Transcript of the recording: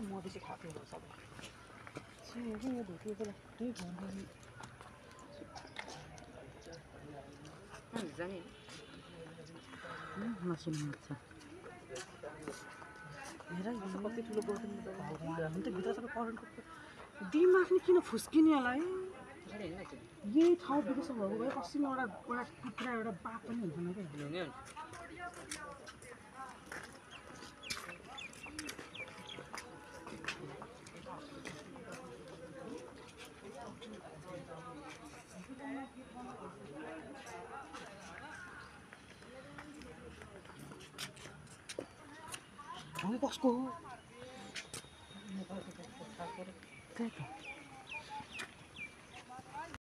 मधेसी खाएको हो सबै यो धुकेको त्यही भन्नु जाने मसिनो छ हेर कति ठुलो बोतल त भित्र सबै करेन्टको दिमाग नि किन फुस्किने होला है यही ठाउँ विदेश भएको भए पश्चिम एउटा टुक्रा एउटा बाघ पनि हुन्थेन क्या कसको हो त्यही त